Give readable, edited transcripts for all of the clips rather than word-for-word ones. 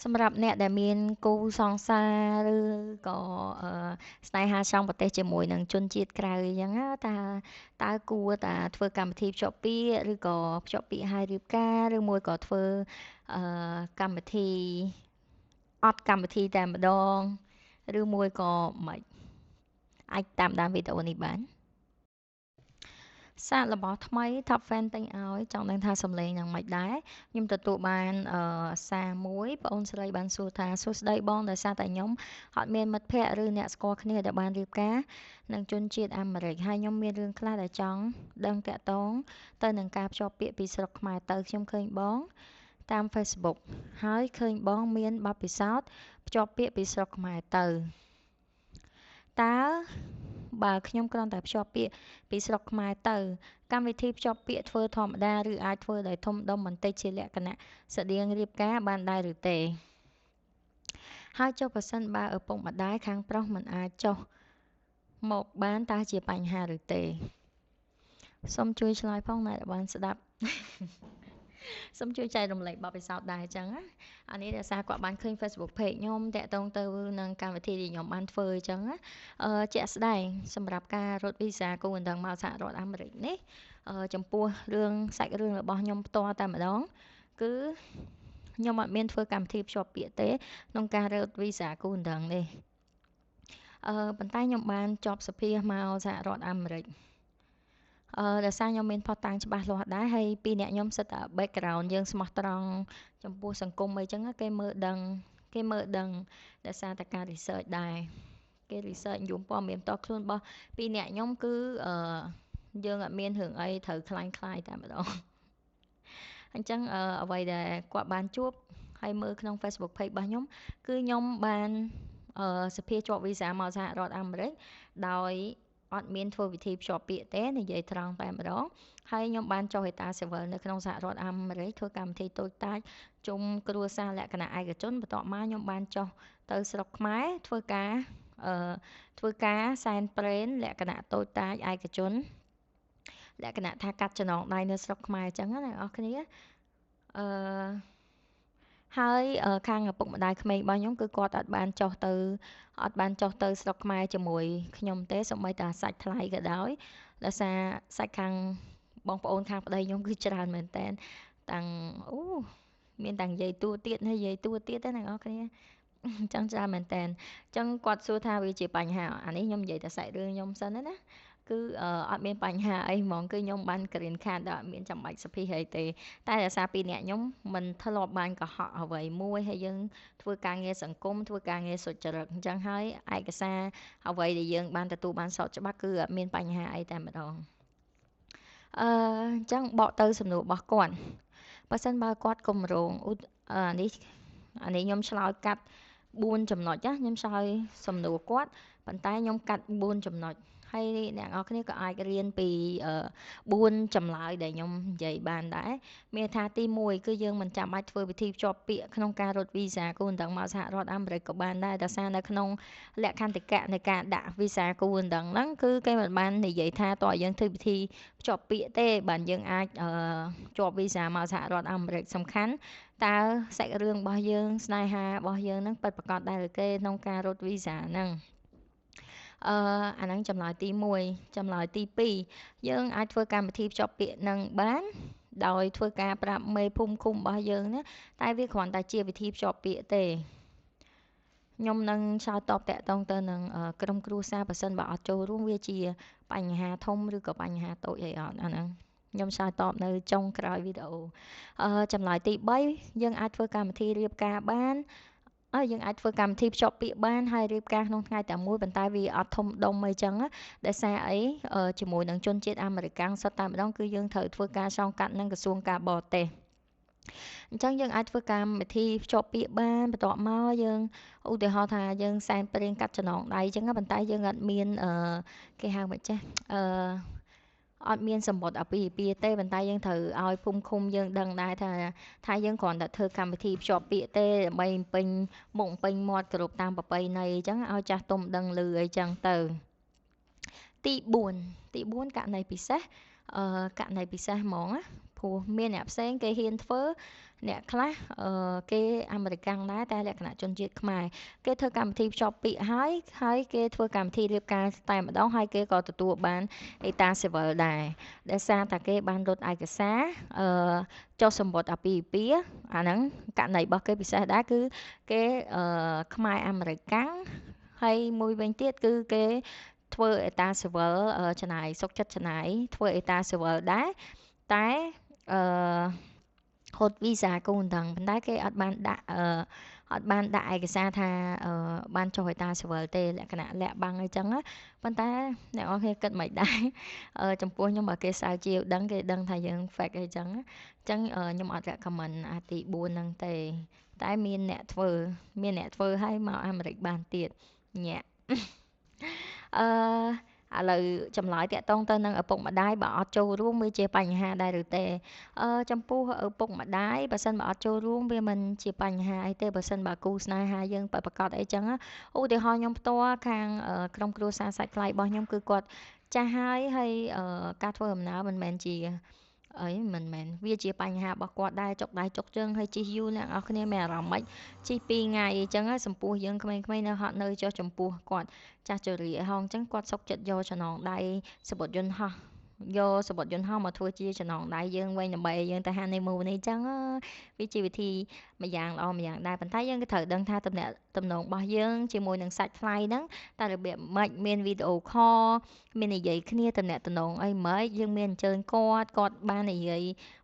សម្រាប់អ្នកដែលមានគូសង្សារឬក៏ស្នេហាចង់ប្រទេសជាមួយនឹងជនជាតិក្រៅអញ្ចឹងណាតើគួរតែធ្វើកម្មវិធីភ្ជាប់ពាក្យឬក៏ភ្ជាប់ពាក្យហើយរៀបការឬមួយក៏ធ្វើអឺកម្មវិធីអត់កម្មវិធីតែម្ដងឬមួយក៏មិនអាចតាមដានវីដេអូនេះបានសាកល្បងថ្មី Top Fan ទិញឲ្យចង់ដឹងថាសំឡេងយ៉ាងម៉េចដែរខ្ញុំទទួលបានសារមួយបងអូនស្រីបានសួរថាសួស្ដីបងដោយសារតែខ្ញុំអត់មានមិត្តភ័ក្តិឬអ្នកស្គាល់គ្នាដែលបានរៀបការនឹងជនជាតិអាមេរិកហើយខ្ញុំមានរឿងខ្លះដែលចង់ដឹងតាក់ទងទៅនឹងការភ្ជាប់ពាក្យពីស្រុកខ្មែរទៅខ្ញុំឃើញបងតាម Facebook ហើយឃើញបងមានបទពិសោធន៍ភ្ជាប់ពាក្យពីស្រុកខ្មែរទៅតើបើខ្ញុំគ្រាន់តែភ្ជាប់ពាក្យពីស្រុកខ្មែរទៅកម្មវិធីភ្ជាប់ពាក្យធ្វើធម្មតាឬអាចធ្វើដោយធំដុំបន្តិចជាលក្ខណៈស្តៀងរៀបការបានដែរឬទេហើយចុះប្រសិនបើឪពុកម្ដាយខាងប្រុសមិនអាចចុះមកបានតើជាបញ្ហាឬទេសូមជួយឆ្លើយផងអ្នកដែលបានស្ដាប់សូមជួយចែករំលែកបទពិសោធន៍ដែរអញ្ចឹងណាអានេះដោយសារគាត់បានឃើញ Facebook Page ខ្ញុំតាក់ទងទៅនឹងកម្មវិធីដែលខ្ញុំបានធ្វើអញ្ចឹងណាជាក់ស្ដែងសម្រាប់ការរត់វីសាគូអណ្ដឹងមកសហរដ្ឋអាមេរិកនេះចំពោះសាច់រឿងរបស់ខ្ញុំផ្ទាល់តែម្ដងគឺខ្ញុំអត់មានធ្វើកម្មវិធីភ្ជាប់ពាក្យទេក្នុងការរត់វីសាគូអណ្ដឹងនេះប៉ុន្តែខ្ញុំបានជាប់សភាមកសហរដ្ឋអាមេរិកដោយសារខ្ញុំមានផុសតាំងច្បាស់លាស់ដែរហើយពីរអ្នកខ្ញុំសិតតែ background យើងស្មោះត្រង់ចំពោះសង្គមអីចឹងគេមើលដឹងដោយសារតែការ research ដែរគេ research យំព័ត៌មានផ្ទាល់ខ្លួនរបស់ពីរអ្នកខ្ញុំគឺយើងអត់មានរឿងអីត្រូវคล้ายតែម្ដងអញ្ចឹងអ្វីដែលគាត់បានជួបហើយមើលក្នុង Facebook Page របស់ខ្ញុំគឺខ្ញុំបានសភាជាប់វីសាមកសហរដ្ឋអាមេរិកដោយអត់មានធ្វើវិធីភ្ជាប់ពាក្យទេនិយាយត្រង់តែម្ដងហើយខ្ញុំបានចុះហេតាស៊ីវិលនៅក្នុងសហរដ្ឋអាមេរិកធ្វើកម្មវិធីតូចតាចជុំគ្រួសារលក្ខណៈឯកជនបន្ទាប់មកខ្ញុំបានចុះទៅស្រុកខ្មែរធ្វើការសែនព្រេនលក្ខណៈតូចតាចឯកជនលក្ខណៈថាកាត់ចំណងដៃនៅស្រុកខ្មែរអញ្ចឹងណាអ្នកនរគ្នាអឺហើយខាងឪពុកម្ដាយក្មេងរបស់ខ្ញុំគឺគាត់អត់បានចុះទៅស្រុកខ្មែរជាមួយខ្ញុំទេសូម្បីតែសាច់ថ្លៃក៏ដោយដោយសារសាច់ខាងបងប្អូនខាងប្តីខ្ញុំគឺច្រើនមែនតើតាំងមានតាំងយាយតួទៀតហើយយាយតួទៀតណាអ្នកនរគ្នាអញ្ចឹងច្រើនមែនតើអញ្ចឹងគាត់សួរថាវាជាបញ្ហាអានេះខ្ញុំនិយាយតែសាច់រឿងខ្ញុំសិនណាគឺអត់មានបញ្ហាអីហ្មងគឺខ្ញុំបាន green card ដល់អត់មានចាំបាច់សភាហីទេតែដោយសារពីរអ្នកខ្ញុំមិនធ្លាប់បានកុហកអ្វីមួយហើយយើងធ្វើការងារសង្គមធ្វើការងារសុចរិតអញ្ចឹងហើយឯកសារអ្វីដែលយើងបានទទួលបានសោតច្បាប់គឺអត់មានបញ្ហាអីតែម្ដងអញ្ចឹងបកទៅសំណួររបស់គាត់បើសិនបើគាត់គម្រោងអានេះខ្ញុំឆ្លើយកាត់4ចំណុចណាខ្ញុំឆ្លើយសំណួរគាត់ប៉ុន្តែខ្ញុំកាត់4ចំណុចហើយអ្នកនរគ្នាក៏អាចរៀនពី4ចម្លើយដែលខ្ញុំនិយាយបានដែរមានថាទី1គឺយើងមិនចាំបាច់ធ្វើវិធីភ្ជាប់ពាក្យក្នុងការរត់វីសាគូអណ្ដឹងមកសហរដ្ឋអាមេរិកក៏បានដែរដោយសារនៅក្នុងលក្ខន្តិកៈនៃការដាក់វីសាគូអណ្ដឹងហ្នឹងគឺគេមិនបាននិយាយថាតើយើងធ្វើវិធីភ្ជាប់ពាក្យទេបានយើងអាចជាប់វីសាមកសហរដ្ឋអាមេរិកសំខាន់តើសាច់រឿងរបស់យើងស្នេហារបស់យើងនឹងពិតប្រាកដដែរឬទេក្នុងការរត់វីសាហ្នឹងអាហ្នឹងចម្លើយទី1ចម្លើយទី2យើងអាចធ្វើកម្មវិធីភ្ជាប់ពាក្យនឹងបានដោយធ្វើការប្រាប់មេភូមិឃុំរបស់យើងណាតែវាគ្រាន់តែជាវិធីភ្ជាប់ពាក្យទេខ្ញុំនឹងឆ្លើយតបតាក់ទងទៅនឹងក្រុមគ្រួសារប៉ះសិនបើអត់ចូលរួមវាជាបញ្ហាធំឬក៏បញ្ហាតូចអីអត់អាហ្នឹងខ្ញុំឆ្លើយតបនៅចុងក្រោយវីដេអូចម្លើយទី3យើងអាចធ្វើកម្មវិធីរៀបការបានយើងអាចធ្វើកម្មវិធីភ្ជាប់ពាក្យបានហើយរៀបការក្នុងថ្ងៃតែមួយប៉ុន្តែវាអត់ធំដុំអីចឹងណាដោយសារអីជាមួយនឹងជនជាតិអាមេរិកសុទ្ធតែម្ដងគឺយើងត្រូវធ្វើការឆ្លងកាត់នឹងក្រសួងការបរទេសអញ្ចឹងយើងអាចធ្វើកម្មវិធីភ្ជាប់ពាក្យបានបន្ទាប់មកយើងឧទាហរណ៍ថាយើងសែនព្រេនកាត់ចំណងដៃអញ្ចឹងប៉ុន្តែយើងអត់មានគេហៅមិនចេះអត់មានសម្បត្តិអាពាហ៍ពិពាហ៍ទេប៉ុន្តែយើងត្រូវឲ្យភូមិឃុំយើងដឹងដែរថាយើងគ្រាន់តែធ្វើកម្មវិធីភ្ជាប់ពាក្យទេដើម្បីពេញមុខពេញមាត់គោរពតាមប្រពៃណីអញ្ចឹងឲ្យចាស់ទុំដឹងឮអីចឹងទៅទី4ករណីពិសេសករណីពិសេសហ្មងណាភ ព្រោះមានអ្នកផ្សេងគេហ៊ានធ្វើអ្នកខ្លះគេអាមេរិកាំងដែរតែលក្ខណៈជនជាតិខ្មែរគេធ្វើកម្មវិធីភ្ជាប់ពាក្យហើយគេធ្វើកម្មវិធីរៀបការតែម្ដងហើយគេក៏ទទួលបានអេតាស៊ីវិលដែរដោយសារតែគេបានរត់ឯកសារចុះសម្បត្តិអាពាហ៍ពិពាហ៍អាហ្នឹងករណីរបស់គេពិសេសដែរគឺគេខ្មែរអាមេរិកាំងហើយមួយវិញទៀតគឺគេធ្វើអេតាស៊ីវិលចំណាយសុខចិត្តចំណាយធ្វើអេតាស៊ីវិលដែរតែហត់វីសាគូនដឹងប៉ុន្តែគេអត់បានដាក់ឯកសារថាបានចុះអេតាស៊ីវិលទេលក្ខណៈលាក់បាំងអីចឹងណាប៉ុន្តែអ្នកនរគ្នាគិតមិនដែរចំពោះខ្ញុំបើគេសើជាវដឹងគេដឹងថាយើង fake អីចឹងខ្ញុំអត់ recommend អាទី4ហ្នឹងទេតែមានអ្នកធ្វើឲ្យមកអាមេរិកបានទៀតញាក់ឥឡូវចម្លើយតាក់ទងទៅនឹងឪពុកម្ដាយបើអត់ចូលរួមវាជាបញ្ហាដែរឬទេចំពោះឪពុកម្ដាយបើសិនបើអត់ចូលរួមវាមិនជាបញ្ហាអីទេបើសិនបើគូស្នេហាយើងប្រកាសអីចឹងឧទាហរណ៍ខ្ញុំផ្ទាល់ខាងក្រុមគ្រួសារសាច់ថ្លៃរបស់ខ្ញុំគឺគាត់ចាស់ហើយការធ្វើដំណើរមិនមែនជាមិនមែនវាជាបញ្ហារបស់គាត់ដែរចុកដៃចុកជើងហើយជិះយូរអ្នកនរគ្នាមានអារម្មណ៍ម៉េចជិះ2ថ្ងៃអញ្ចឹងសម្ពោះយើងក្មេងៗនៅហត់នៅចុះចំពោះគាត់ចាស់ជរាហោអញ្ចឹងគាត់សុកចិត្តយកចំណងដៃសម្បត្តិយន្តហោះមកធ្វើជាចំណងដៃយើងវិញដើម្បីយើងទៅហានីមូននេះអញ្ចឹងវាជាវិធីម្យ៉ាងល្អម្យ៉ាងដែរប៉ុន្តែយើងក៏ត្រូវដឹងថាទំនាក់ទំនងរបស់យើងជាមួយនឹងសាច់ថ្លៃហ្នឹងតែរបៀបម៉េចមានវីដេអូខលមាននិយាយគ្នាទំនាក់ទំនងអីម៉េចយើងមានអញ្ជើញគាត់បាននិយាយ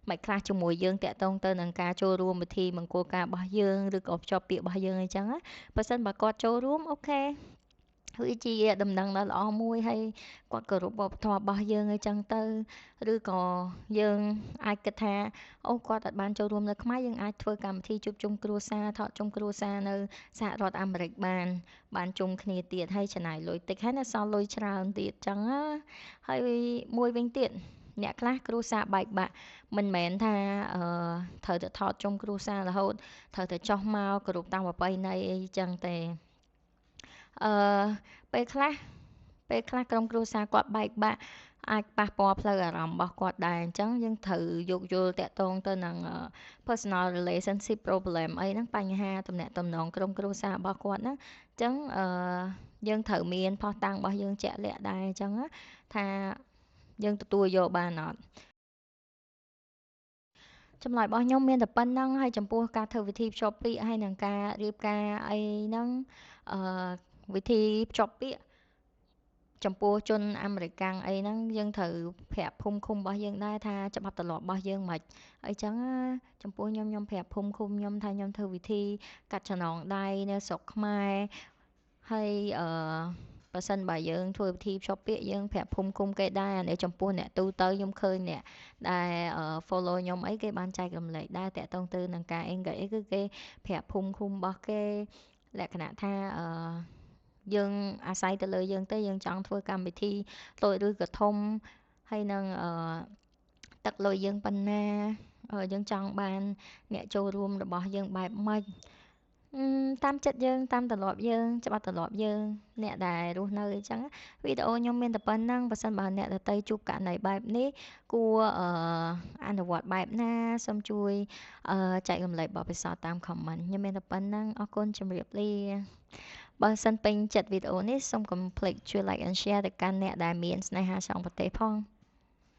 មិនខ្លះជាមួយយើងតាក់ទងទៅនឹងការចូលរួមពិធីមង្គលការរបស់យើងឬក៏ភ្ជាប់ពាក្យរបស់យើងអីចឹងណាបើសិនបើគាត់ចូលរួមអូខេវាជាដំណឹងដ៏ល្អមួយហើយគាត់គោរពវប្បធម៌របស់យើងអីចឹងទៅឬក៏យើងអាចគិតថាអូគាត់អត់បានចូលរួមនៅខ្មែរយើងអាចធ្វើកម្មវិធីជួបជុំគ្រួសារថតជុំគ្រួសារនៅសហរដ្ឋអាមេរិកបានជុំគ្នាទៀតហើយចំណាយលុយតិចហើយនៅសល់លុយច្រើនទៀតចឹងណាហើយមួយវិញទៀតអ្នកខ្លះគ្រួសារបែកបាក់មិនមែនថាត្រូវតែថតជុំគ្រួសាររហូតត្រូវតែចុះមកគោរពតាមប្រពៃណីអីចឹងទេអឺពេលខ្លះក្រុមគ្រួសារគាត់បែកបាក់អាចប៉ះពាល់ផ្លូវអារម្មណ៍របស់គាត់ដែរអញ្ចឹងយើងត្រូវយោគយល់តាក់ទងទៅនឹង personal relationship problem អីហ្នឹងបញ្ហាទំនាក់ទំនងក្រុមគ្រួសាររបស់គាត់ហ្នឹងអញ្ចឹងយើងត្រូវមានភស្តុតាងរបស់យើងជាក់លាក់ដែរអញ្ចឹងថាយើងទទួលយកបានអត់ចម្លើយរបស់ខ្ញុំមានតែប៉ុណ្្នឹងហើយចំពោះការធ្វើវិធីភ្ជាប់ពាក្យហើយនឹងការរៀបការអីហ្នឹងវិធីភ្ជាប់ពាក្យចំពោះជនអាមេរិកាំងអីហ្នឹងយើងត្រូវប្រាប់ភូមិឃុំរបស់យើងដែរថាច្បាប់ទម្លាប់របស់យើងមិនអីចឹងចំពោះខ្ញុំប្រាប់ភូមិឃុំខ្ញុំថាខ្ញុំធ្វើវិធីកាត់ចំណងដៃនៅស្រុកខ្មែរហើយបើសិនបើយើងធ្វើពិធីភ្ជាប់ពាក្យយើងប្រាប់ភូមិឃុំគេដែរនៅចំពោះអ្នកទូទៅខ្ញុំឃើញអ្នកដែល follow ខ្ញុំអីគេបានចែករំលែកដែរតាក់ទងទៅនឹងការ engage អីគឺគេប្រាប់ភូមិឃុំរបស់គេលក្ខណៈថាយើងអាស្រ័យទៅលើយើងទេយើងចង់ធ្វើកម្មវិធីតូចឬក៏ធំហើយនឹងទឹកលុយយើងប៉ុណ្ណាយើងចង់បានអ្នកចូលរួមរបស់យើងបែបម៉េចតាមចិត្តយើងតាមទម្លាប់យើងច្បាប់ទម្លាប់យើងអ្នកដែលរស់នៅអញ្ចឹងវីដេអូខ្ញុំមានតែប៉ុណ្្នឹងបើសិនបើអ្នកដទៃជួបករណីបែបនេះគួរអនុវត្តបែបណាសូមជួយចែករំលែកបទពិសោធន៍តាម comment ខ្ញុំមានតែប៉ុណ្្នឹងអរគុណជម្រាបលាបើសិនពេញចិត្តវីដេអូនេះសូមកុំភ្លេចជួយ like and share ទៅកាន់អ្នកដែលមានស្នេហាចង់ប្រទេសផង